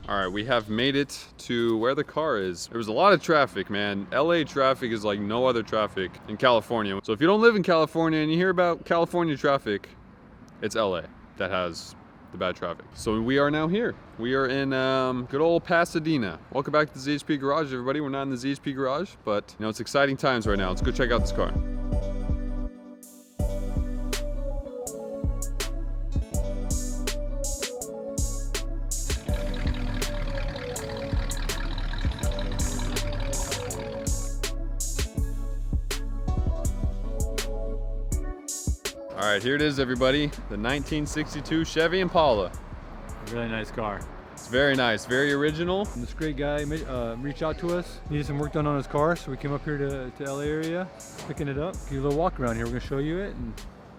All right, we have made it to where the car is. There was a lot of traffic, man. LA traffic is like no other traffic in California. So if you don't live in California and you hear about California traffic, it's LA that has the bad traffic. So we are now here. We are in good old Pasadena. Welcome back to the ZHP Garage, everybody. We're not in the ZHP Garage, but you know, it's exciting times right now. Let's go check out this car. All right, here it is, everybody. The 1962 Chevy Impala. A really nice car. It's very nice, very original. And this great guy reached out to us, needed some work done on his car, so we came up here to LA area, picking it up. Give you a little walk around here. We're gonna show you it, and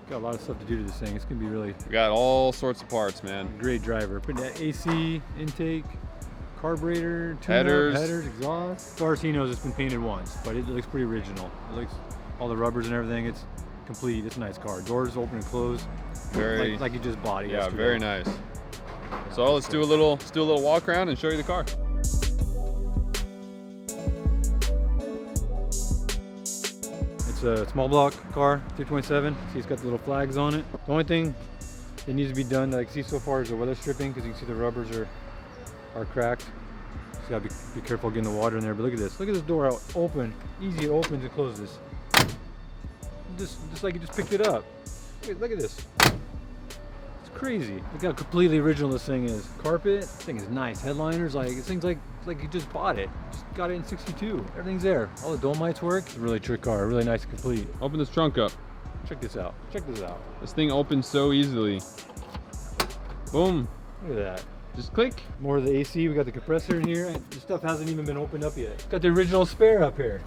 got a lot of stuff to do to this thing. It's gonna be really. We got all sorts of parts, man. Great driver. Putting that AC, intake, carburetor, headers, exhaust. As far as he knows, it's been painted once, but it looks pretty original. It looks all the rubbers and everything. It's complete. It's a nice car. Doors open and close. Very like you just bought it. Yeah, yesterday. very nice. So let's do a little walk around and show you the car. It's a small block car, 327. See, it's got the little flags on it. The only thing that needs to be done that I can see so far is the weather stripping, because you can see the rubbers are cracked. So you gotta be careful getting the water in there. But look at this. Look at this door out open. Easy, it opens and closes. Just like you just picked it up. Look at this. It's crazy. Look how completely original this thing is. Carpet. This thing is nice. Headliners. Like this thing's like you just bought it. Just got it in '62. Everything's there. All the dome lights work. It's a really trick car. Really nice and complete. Open this trunk up. Check this out. Check this out. This thing opens so easily. Boom. Look at that. Just click. More of the AC. We got the compressor in here. This stuff hasn't even been opened up yet. Got the original spare up here.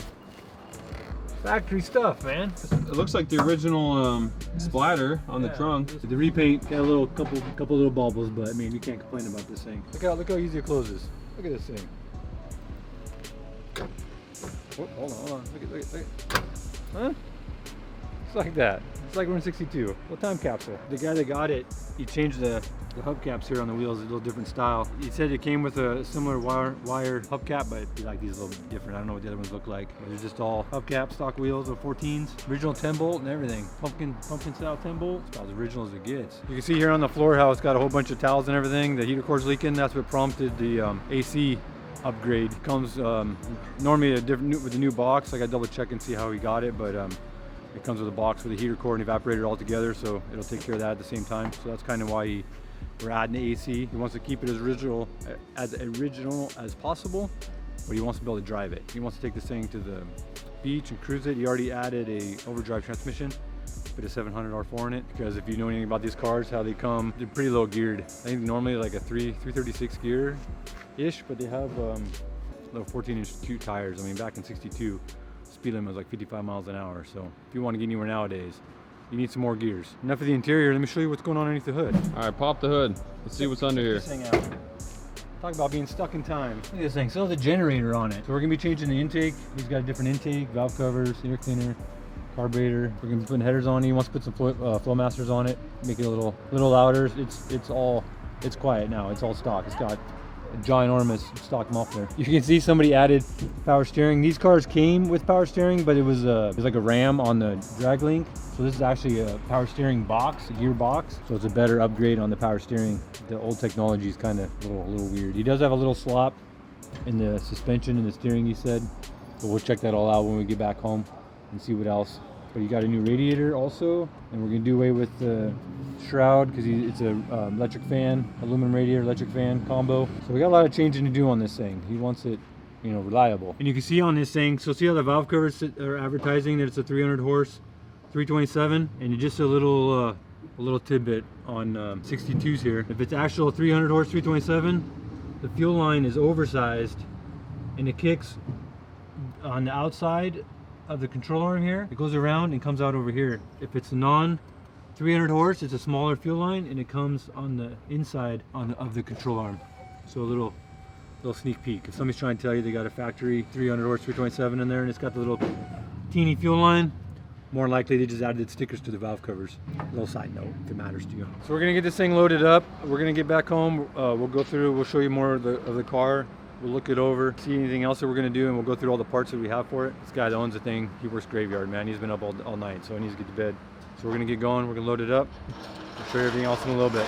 Factory stuff, man. It looks like the original splatter on the trunk. The repaint got a couple little bubbles, but I mean, you can't complain about this thing. Look how easy it closes. Look at this thing. Oh, hold on. Look at. Huh? It's like that. It's like we're in '62. Well, time capsule. The guy that got it, he changed the hubcaps here on the wheels, a little different style. He said it came with a similar wire hubcap, but he liked these a little bit different. I don't know what the other ones look like. They're just all hubcap, stock wheels of 14s, original 10 bolt and everything. Pumpkin style 10 bolt. It's about as original as it gets. You can see here on the floor how it's got a whole bunch of towels and everything. The heater core's leaking. That's what prompted the AC upgrade. It comes normally with a new box. I got to double check and see how he got it, but it comes with a box with a heater core and evaporator all together, so it'll take care of that at the same time. So that's kind of why we're adding the AC. He wants to keep it as original as possible, but he wants to be able to drive it. He wants to take this thing to the beach and cruise it. He already added a overdrive transmission, put a 700 R4 in it, because if you know anything about these cars, how they come, they're pretty low geared. I think normally like a 336 gear-ish, but they have little 14-inch cute tires. I mean, back in '62, speed limit was like 55 miles an hour. So if you want to get anywhere nowadays, you need some more gears. Enough of the interior. Let me show you what's going on underneath the hood. All right, pop the hood. Let's see what's under here. This thing out. Talk about being stuck in time. Look at this thing. Still has a generator on it. So we're gonna be changing the intake. He's got a different intake, valve covers, air cleaner, carburetor. We're gonna be putting headers on it. He wants to put some flow masters on it, make it a little louder. It's quiet now. It's all stock. It's got a ginormous stock muffler. You can see somebody added power steering. These cars came with power steering, but it was like a ram on the drag link. So this is actually a power steering box, a gear box. So it's a better upgrade on the power steering. The old technology is kind of a little weird. He does have a little slop in the suspension and the steering, he said. So we'll check that all out when we get back home and see what else. But you got a new radiator also, and we're gonna do away with the shroud because it's a electric fan, aluminum radiator, electric fan combo. So we got a lot of changing to do on this thing. He wants it, you know, reliable. And you can see on this thing, so see how the valve covers are advertising that it's a 300 horse 327, and just a little tidbit on 62s here. If it's actual 300 horse 327, the fuel line is oversized, and it kicks on the outside of the control arm here. It goes around and comes out over here. If it's non 300 horse, it's a smaller fuel line, and it comes on the inside of the control arm. So a little sneak peek. If somebody's trying to tell you they got a factory 300 horse 327 in there and it's got the little teeny fuel line, More than likely they just added stickers to the valve covers. Little side note if it matters to you. So we're gonna get this thing loaded up. We're gonna get back home. We'll go through, we'll show you more of the car. We'll look it over, see anything else that we're gonna do, and we'll go through all the parts that we have for it. This guy that owns the thing, he works graveyard, man. He's been up all night, so he needs to get to bed. So we're gonna get going, we're gonna load it up. We'll show you everything else in a little bit.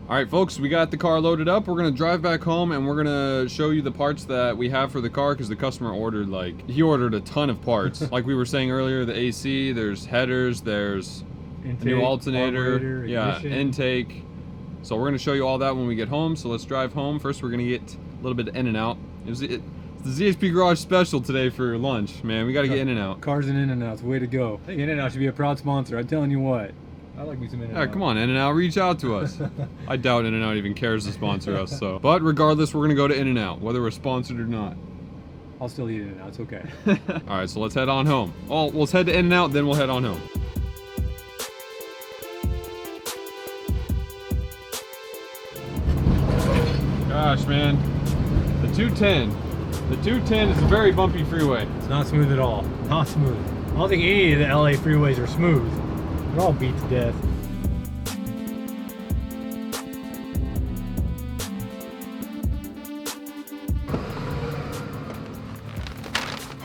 All right, folks, we got the car loaded up. We're gonna drive back home and we're gonna show you the parts that we have for the car because the customer ordered he ordered a ton of parts. Like we were saying earlier, the AC, there's headers, there's Intake, a new alternator, yeah, intake. So we're gonna show you all that when we get home. So let's drive home. First, we're gonna get a little bit of In-N-Out. It's the ZHP Garage special today for lunch, man. We gotta get In-N-Out. Cars and In-N-Outs, way to go. Hey, In-N-Out should be a proud sponsor. I'm telling you what. I like me some In-N-Out. Yeah, come on, In-N-Out, reach out to us. I doubt In-N-Out even cares to sponsor us, so. But regardless, we're gonna go to In-N-Out, whether we're sponsored or not. I'll still eat In-N-Out, it's okay. All right, so let's head on home. Well, let's head to In-N-Out, then we'll head on home. Gosh, man, the 210. The 210 is a very bumpy freeway. It's not smooth at all. Not smooth. I don't think any of the LA freeways are smooth. They're all beat to death.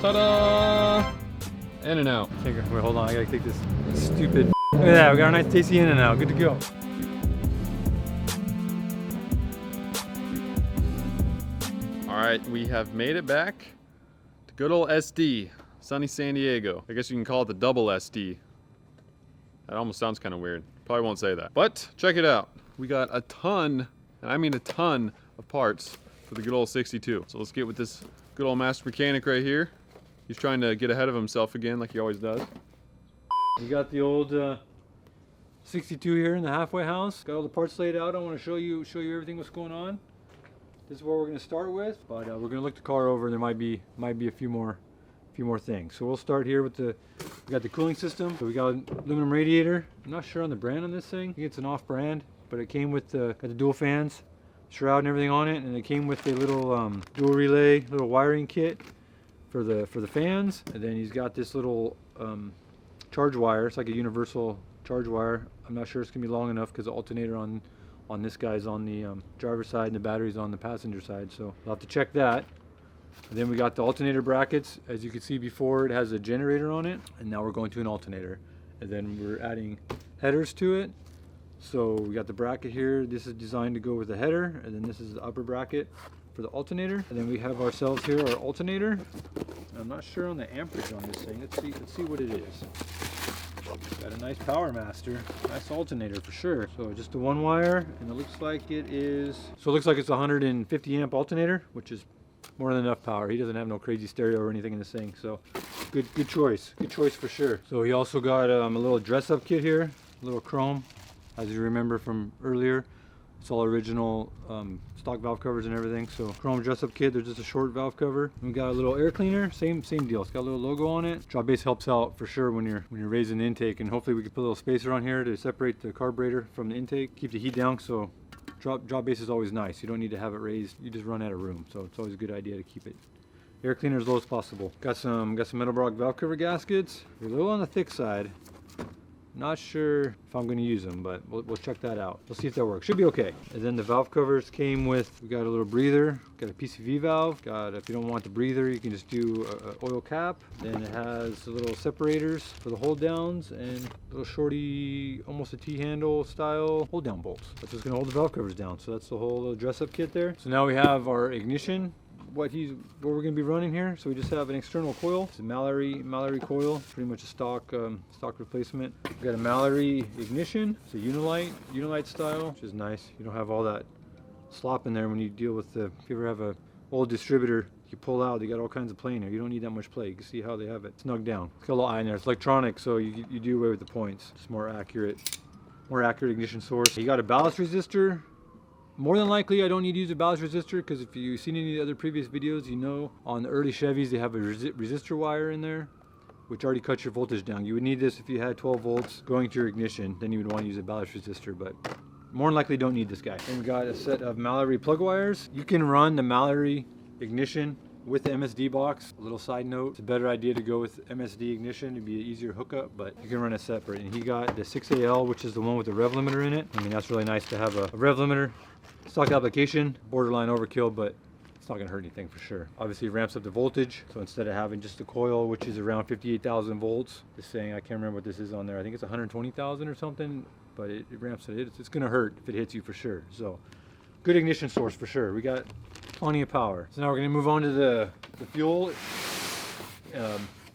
Ta-da! In-N-Out. Wait, hold on. I gotta take this stupid. Look at that. We got a nice tasty In-N-Out. Good to go. All right, we have made it back to good old SD, sunny San Diego. I guess you can call it the double SD. That almost sounds kind of weird. Probably won't say that. But check it out. We got a ton, and I mean a ton, of parts for the good old 62. So let's get with this good old master mechanic right here. He's trying to get ahead of himself again like he always does. We got the old 62 here in the halfway house. Got all the parts laid out. I want to show you everything what's going on. This is what we're going to start with, but we're going to look the car over, and there might be a few more things. So we'll start here with we got the cooling system. So we got an aluminum radiator. I'm not sure on the brand on this thing. I think it's an off-brand, but it came with got the dual fans, shroud and everything on it, and it came with a little dual relay, little wiring kit for the fans. And then he's got this little charge wire. It's like a universal charge wire. I'm not sure it's gonna be long enough because the alternator on this guy's on the driver's side and the battery's on the passenger side, so we'll have to check that. And then we got the alternator brackets. As you can see before, it has a generator on it, and now we're going to an alternator. And then we're adding headers to it. So we got the bracket here. This is designed to go with the header, and then this is the upper bracket for the alternator. And then we have ourselves here our alternator. I'm not sure on the amperage on this thing. Let's see what it is. Got a nice Power Master, nice alternator for sure. So just the one wire, and it looks like it is. So it looks like it's a 150 amp alternator, which is more than enough power. He doesn't have no crazy stereo or anything in this thing, so good choice for sure. So he also got a little dress-up kit here, a little chrome, as you remember from earlier. It's all original stock valve covers and everything. So chrome dress-up kit. There's just a short valve cover. We got a little air cleaner. Same deal. It's got a little logo on it. Drop base helps out for sure when you're raising the intake, and hopefully we can put a little spacer on here to separate the carburetor from the intake, keep the heat down. So drop base is always nice. You don't need to have it raised. You just run out of room. So it's always a good idea to keep it air cleaner as low as possible. Got some metal block valve cover gaskets. They're a little on the thick side. Not sure if I'm going to use them, but we'll check that out. We'll see if that works. Should be okay. And then the valve covers came with, we got a little breather, got a PCV valve. Got, if you don't want the breather, you can just do a oil cap. Then it has the little separators for the hold downs and little shorty, almost a T-handle style hold down bolts. That's just going to hold the valve covers down. So that's the whole little dress up kit there. So now we have our ignition. What we're going to be running here. So we just have an external coil. It's a Mallory coil, pretty much a stock replacement. We've got a Mallory ignition. It's a Unilite style, which is nice. You don't have all that slop in there when you deal with if you ever have a old distributor You pull out, they got all kinds of play in here. You don't need that much play. You can see how they have it snug down. It's got a little eye in there. It's electronic, so you do away with the points. It's more accurate ignition source. You got a ballast resistor. More than likely, I don't need to use a ballast resistor because if you've seen any of the other previous videos, you know on the early Chevys they have a resistor wire in there, which already cuts your voltage down. You would need this if you had 12 volts going to your ignition. Then you would want to use a ballast resistor, but more than likely don't need this guy. And we got a set of Mallory plug wires. You can run the Mallory ignition with the MSD box. A little side note, it's a better idea to go with MSD ignition. It'd be an easier hookup, but you can run it separate. And he got the 6AL, which is the one with the rev limiter in it. I mean, that's really nice to have a rev limiter. Stock application, borderline overkill, but it's not gonna hurt anything for sure. Obviously it ramps up the voltage, so instead of having just a coil, which is around 58,000 volts, this thing, I can't remember what this is on there. I think it's 120,000 or something, but it ramps it. It's gonna hurt if it hits you for sure. So good ignition source for sure. We got plenty of power. So now we're gonna move on to the fuel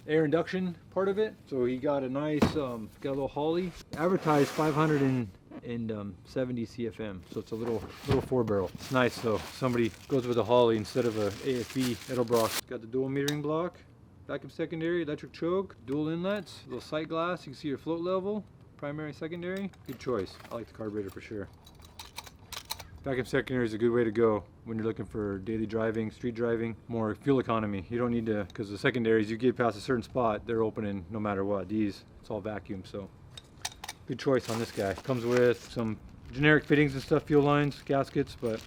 air induction part of it. So he got a nice, got a little Holley, advertised 570 CFM. So it's a little 4-barrel. It's nice though. Somebody goes with a Holley instead of a AFB Edelbrock. It's got the dual metering block, vacuum secondary, electric choke, dual inlets, little sight glass. You can see your float level, primary, secondary. Good choice. I like the carburetor for sure. Vacuum secondary is a good way to go when you're looking for daily driving, street driving, more fuel economy. You don't need to, because the secondaries, you get past a certain spot, they're opening no matter what. These, it's all vacuum, so good choice on this guy. Comes with some generic fittings and stuff, fuel lines, gaskets, but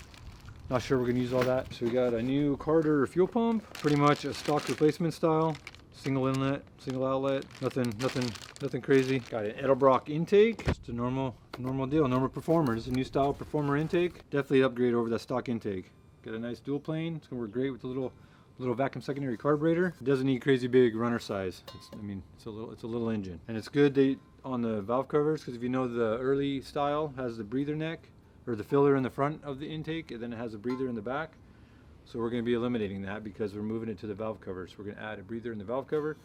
not sure we're gonna use all that. So we got a new Carter fuel pump, pretty much a stock replacement style. Single inlet, single outlet, nothing crazy. Got an Edelbrock intake, just a normal deal, normal performer. This is a new style performer intake. Definitely upgrade over that stock intake. Got a nice dual plane. It's gonna work great with the little vacuum secondary carburetor. It doesn't need crazy big runner size. It's a little engine, and it's good on the valve covers, because if you know the early style has the breather neck or the filler in the front of the intake, and then it has a breather in the back. So we're going to be eliminating that because we're moving it to the valve covers. We're going to add a breather in the valve cover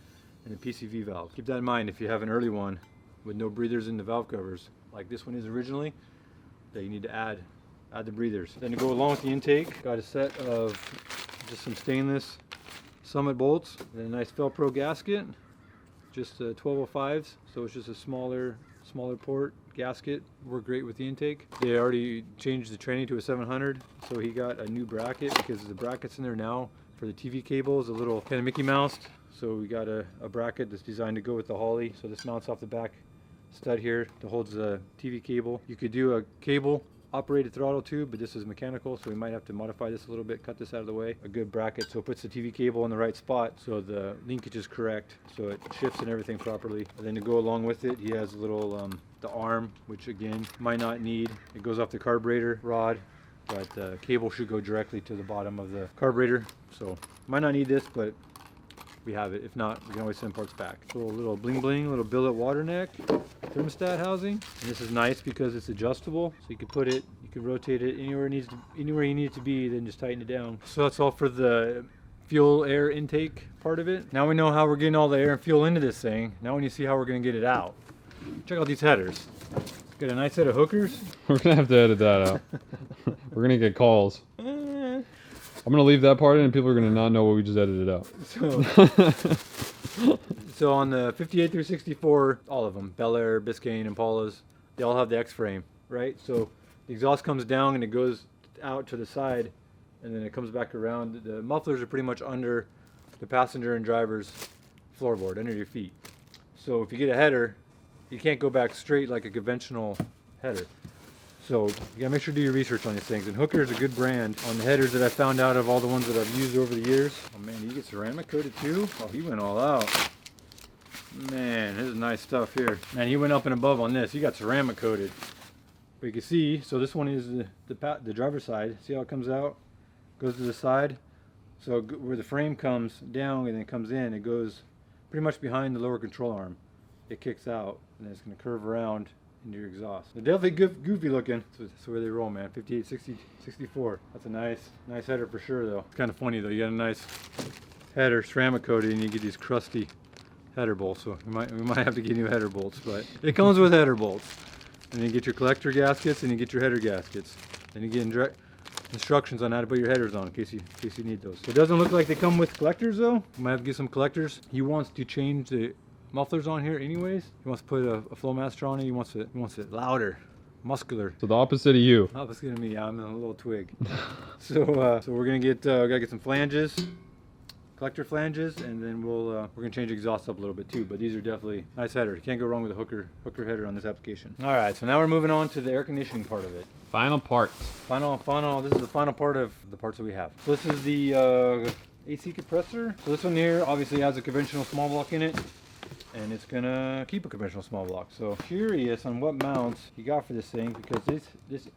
and a PCV valve. Keep that in mind if you have an early one with no breathers in the valve covers, like this one is originally, that you need to add the breathers. Then to go along with the intake, got a set of just some stainless Summit bolts, and a nice Felpro gasket, just 1205s, so it's just a smaller port gasket. Worked great with the intake. They already changed the tranny to a 700, so he got a new bracket because the brackets in there now for the TV cable is a little kind of Mickey Mouse. So we got a bracket that's designed to go with the Holley. So this mounts off the back stud here that holds the TV cable. You could do a cable operated throttle tube, but this is mechanical, so we might have to modify this a little bit, cut this out of the way. A good bracket so it puts the TV cable in the right spot so the linkage is correct, so it shifts and everything properly. And then to go along with it, he has a little the arm, which again might not need. It goes off the carburetor rod, but the cable should go directly to the bottom of the carburetor, so might not need this, but we have it. If not, we can always send parts back. So a little bling bling, little billet water neck, thermostat housing. And this is nice because it's adjustable, so you can put it, you can rotate it anywhere you need it to be, then just tighten it down. So that's all for the fuel air intake part of it. Now we know how we're getting all the air and fuel into this thing. Now we need to see how we're going to get it out. Check out these headers. Got a nice set of hookers. We're gonna have to edit that out. We're gonna get calls. I'm gonna leave that part in and people are gonna not know what we just edited out. So on the 58 through 64, all of them, Bel Air, Biscayne, Impalas, they all have the X-frame, right? So the exhaust comes down and it goes out to the side and then it comes back around. The mufflers are pretty much under the passenger and driver's floorboard, under your feet. So if you get a header, you can't go back straight like a conventional header. So you gotta make sure to do your research on these things. And Hooker is a good brand on the headers that I found out of all the ones that I've used over the years. Oh man, you get ceramic coated too? Oh, he went all out. Man, this is nice stuff here. Man, he went up and above on this. He got ceramic coated. But you can see, so this one is the driver's side. See how it comes out? Goes to the side. So where the frame comes down and then comes in, it goes pretty much behind the lower control arm. It kicks out and then it's going to curve around into your exhaust. They're definitely goofy looking. That's the way they roll, man. 58, 60, 64. That's a nice header for sure, though. It's kind of funny though. You got a nice header, ceramic coated, and you get these crusty header bolts. So we might have to get new header bolts, but it comes with header bolts. And then you get your collector gaskets, and you get your header gaskets. Then you get instructions on how to put your headers on in case you need those. It doesn't look like they come with collectors though. We might have to get some collectors. He wants to change the mufflers on here anyways. He wants to put a flow master on it. He wants it louder, muscular. So the opposite of you. Opposite of me. I'm a little twig. So we're gonna get gotta get some flanges, collector flanges, and then we're gonna change the exhaust up a little bit too. But these are definitely nice headers. Can't go wrong with a hooker header on this application. All right, so now we're moving on to the air conditioning part of it. Final parts. Final. This is the final part of the parts that we have. So this is the AC compressor. So this one here obviously has a conventional small block in it, and it's gonna keep a conventional small block. So curious on what mounts you got for this thing, because this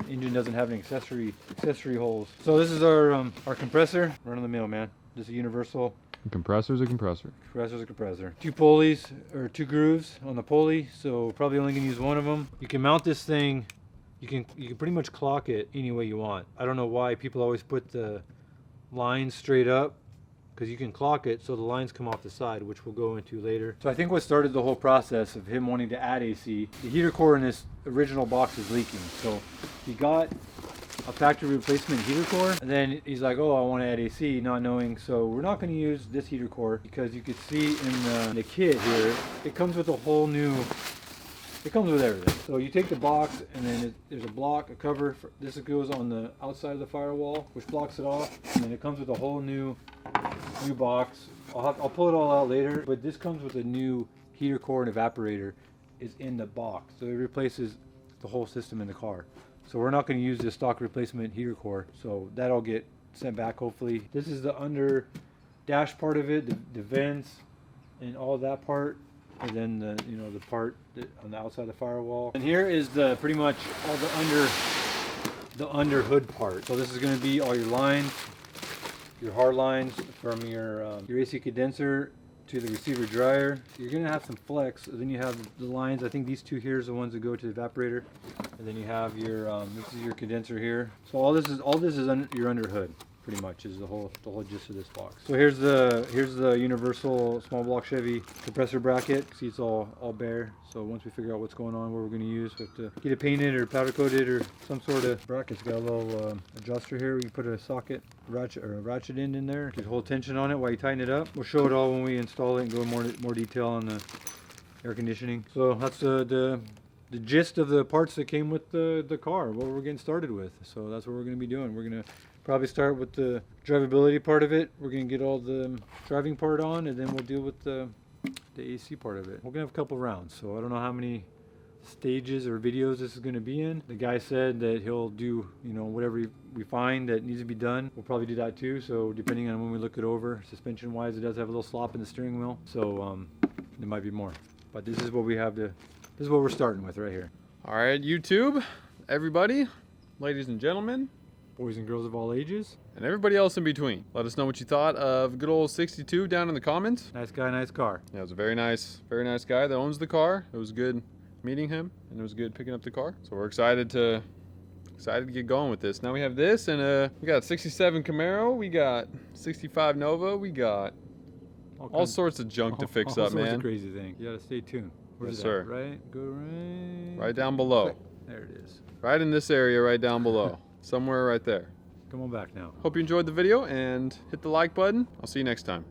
engine doesn't have any accessory holes. So this is our compressor, run of the mill, man. This is a universal. A compressor's a compressor. Compressor's a compressor. 2 pulleys or 2 grooves on the pulley, so probably only gonna use one of them. You can mount this thing. You can pretty much clock it any way you want. I don't know why people always put the lines straight up, because you can clock it so the lines come off the side, which we'll go into later. So I think what started the whole process of him wanting to add AC, the heater core in this original box is leaking. So he got a factory replacement heater core, and then he's like, oh, I want to add AC, not knowing. So we're not going to use this heater core, because you could see in the kit here, it comes with a whole new, it comes with everything. So you take the box, and then there's a block, a cover. This goes on the outside of the firewall, which blocks it off. And then it comes with a whole new box. I'll pull it all out later. But this comes with a new heater core and evaporator is in the box. So it replaces the whole system in the car. So we're not going to use the stock replacement heater core. So that'll get sent back hopefully. This is the under dash part of it, the vents and all that part. And then the part on the outside of the firewall. And here is the pretty much all the under hood part. So this is going to be all your lines, your hard lines from your AC condenser to the receiver dryer. You're going to have some flex. Then you have the lines. I think these two here is the ones that go to the evaporator. And then you have your this is your condenser here. So all this is your under hood. Pretty much is the whole gist of this box. So here's the universal small block Chevy compressor bracket. See, it's all bare. So once we figure out what's going on, what we're going to use, we have to get it painted or powder coated or some sort of bracket. It's got a little adjuster here. We can put a socket ratchet end in there to hold tension on it while you tighten it up. We'll show it all when we install it and go in more detail on the air conditioning. So that's the gist of the parts that came with the car. What we're getting started with. So that's what we're going to be doing. We're going to probably start with the drivability part of it. We're going to get all the driving part on, and then we'll deal with the AC part of it. We're going to have a couple rounds, so I don't know how many stages or videos this is going to be in. The guy said that he'll do, whatever we find that needs to be done. We'll probably do that too, so depending on when we look it over. Suspension-wise, it does have a little slop in the steering wheel, so there might be more. But this is what we have this is what we're starting with right here. All right, YouTube, everybody, ladies and gentlemen, boys and girls of all ages, and everybody else in between. Let us know what you thought of good old 62 down in the comments. Nice guy, nice car. Yeah, it was a very nice guy that owns the car. It was good meeting him, and it was good picking up the car. So we're excited to get going with this. Now we have this, and we got 67 Camaro, we got 65 Nova, we got all sorts of junk to fix up, man. All sorts of crazy things. You gotta stay tuned. Yes, sir. Right? Go right down below. There it is. Right in this area, right down below. Somewhere right there. Come on back now. Hope you enjoyed the video and hit the like button. I'll see you next time.